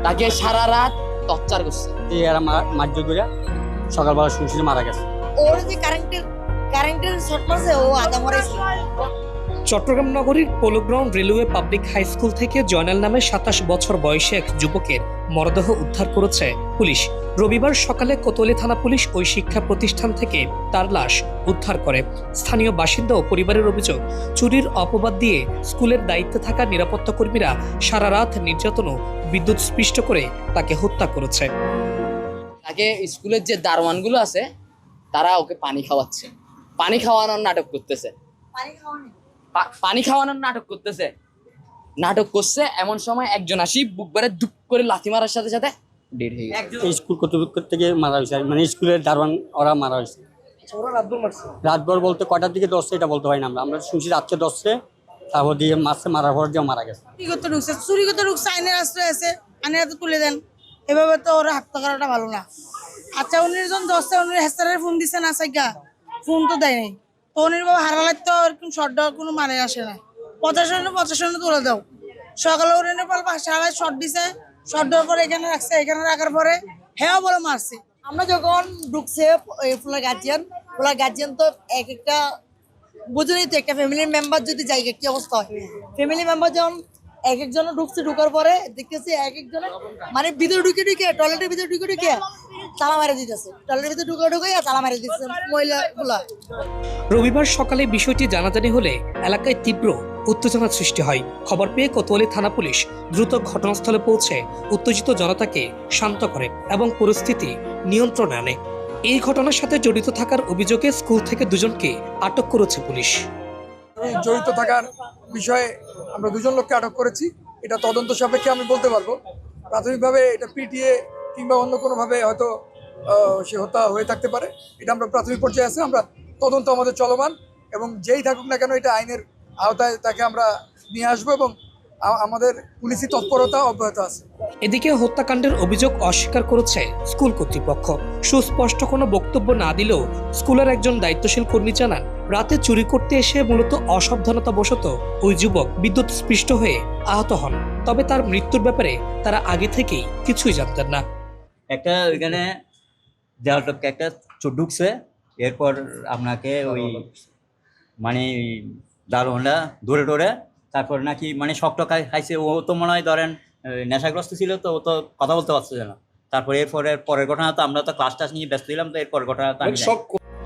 তাকে সারা রাত টর্চার করছে। এরা মারধর করে সকালবেলা শুনছি মারা গেছে। ওর যে কারেন্টের শর্ট মারছে, ও আদা মরাইছে। চট্টগ্রাম নগরীর polo ground railway public high school থেকে জয়নাল নামে ২৭ বছর বয়সী এক যুবকের মরদেহ উদ্ধার করেছে পুলিশ। রবিবার সকালে কোতোয়ালি থানা পুলিশ ওই শিক্ষা প্রতিষ্ঠান থেকে তার লাশ উদ্ধার করে। স্থানীয় বাসিন্দা ও পরিবারের অভিযোগ, চুরির অপবাদ দিয়ে স্কুলের দায়িত্বে থাকা নিরাপত্তা কর্মীরা সারা রাত নির্যাতন ও বিদ্যুৎ স্পৃষ্ট করে তাকে হত্যা করেছে। তাকে স্কুলের যে দারোয়ানগুলো আছে তারা ওকে পানি খাওয়াচ্ছে, পানি খাওয়ানোর নাটক করতেছে, পানি খাওয়ানোর নাটক করছে। এমন সময় একজন আসি বুক বারে দুপ করে লাথি মারার সাথে সাথে ডেড হয়ে গেছে। স্কুল কর্তৃপক্ষ থেকে মারা হয়েছে, মানে স্কুলের দারোয়ান ওরা মারা হয়েছে। রাতভর বলতে কটার দিকে দশটা এটা বলতে হয় না, আমরা শুনছি রাত্রে 10টায়, তারপর দিয়ে মাসে মারার পর দিয়ে মারা গেছে। চুরি করতে ঢুকছে, আইনের আশ্রয় আছে, আইনের হাতে তুলে দেন। এভাবে তো ওরা হত্যা করাটা ভালো না। আচ্ছা, উনির জন 10টা উনির হেস্তারের ফোন দিচ্ছে না, সাইকা ফোন তো দেয় নাই। তো উনির বাবা হারালে তো এরকম শর্ট দেওয়ার কোনো মানে আসে না। 50 তুলে দাও। সকালে উনির পাল সারা শর্ট দিছে, শর্ট দেওয়ার পরে এখানে রাখছে, এখানে রাখার পরে হ্যাঁ বলে মারছে। আমরা যখন ঢুকছে ফুলার গার্জিয়ান তো এক একটা বুঝুনই তো, একটা ফ্যামিলির মেম্বার যদি যাই কি অবস্থা হয়। ফ্যামিলি মেম্বার যখন এক একজন ঢুকছে, ঢুকার পরে দেখতেছি এক একজনে মানে ভিতরে ঢুকে টয়লেটের ভিতরে ঢুকে তালা মারে দিতেছে, টয়লেটের ভিতরে ঢুকে তালা মারে দিতেছে মহিলাগুলা। রবিবার সকালে বিষয়টি জানাজানি হলে এলাকায় তীব্র উত্তেজনা সৃষ্টি হয়। খবর পেয়ে কোতোয়ালি থানা পুলিশ দ্রুত ঘটনাস্থলে পৌঁছে উত্তেজিত জনতাকে শান্ত করে এবং পরিস্থিতি নিয়ন্ত্রণে আনে। এই ঘটনার সাথে জড়িত থাকার অভিযোগে স্কুল থেকে দুজনকে আটক করেছে পুলিশ। জড়িত থাকার বিষয়ে আমরা 2জন লোককে আটক করেছি। এটা তদন্ত সাপেক্ষে আমি বলতে পারবো। প্রাথমিকভাবে এটা পিটিএ কিংবা অন্য কোনোভাবে হয়তো সে হত্যা হয়ে থাকতে পারে। এটা আমরা প্রাথমিক পর্যায়ে আছে, আমরা তদন্ত আমাদের চলমান, এবং যেই থাকুক না কেন এটা আইনের আওতায় তাকে আমরা নিয়ে আসবো এবং আমাদের পুলিশি তৎপরতা অব্যাহত আছে। এদিকে হত্যাকাণ্ডের অভিযোগ অস্বীকার করেছে স্কুল কর্তৃপক্ষ। সুস্পষ্ট কোনো বক্তব্য না দিলেও স্কুলের একজন দায়িত্বশীল কর্মী জানান, রাতে চুরি করতে এসে মূলত অসাবধানতাবশত ওই যুবক বিদ্যুৎ স্পৃষ্ট হয়ে আহত হন। তবে তার মৃত্যুর ব্যাপারে তারা আগে থেকেই কিছুই জানতেন না। একটা ওইখানে দেওয়ালটপকে একটা চোট ঢুকছে, এরপর আপনাকে ওই মানে দারোয়ানরা ধরে তারপর নাকি মানে শক্ত খাইছে। ও তো মনে হয় ধরেন নেশাগ্রস্ত ছিল, তো ও তো কথা বলতে পারছে না। তারপরে পরের ঘটনা তো আমরা তো ক্লাস টাস নিয়ে ব্যস্ত ছিলাম, তো এরপরের ঘটনা তো আমি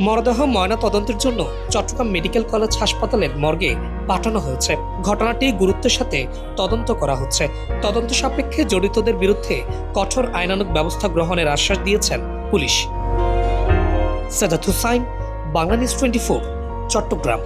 মরদেহ ময়না তদন্তের জন্য চট্টগ্রাম মেডিকেল কলেজ হাসপাতালের মর্গে পাঠানো হয়েছে। ঘটনাটি গুরুত্বের সাথে তদন্ত করা হচ্ছে। তদন্ত সাপেক্ষে জড়িতদের বিরুদ্ধে কঠোর আইনানুগ ব্যবস্থা গ্রহণের আশ্বাস দিয়েছেন পুলিশ। সাদাত হুসাইন, বাংলা নিউজ 24, চট্টগ্রাম।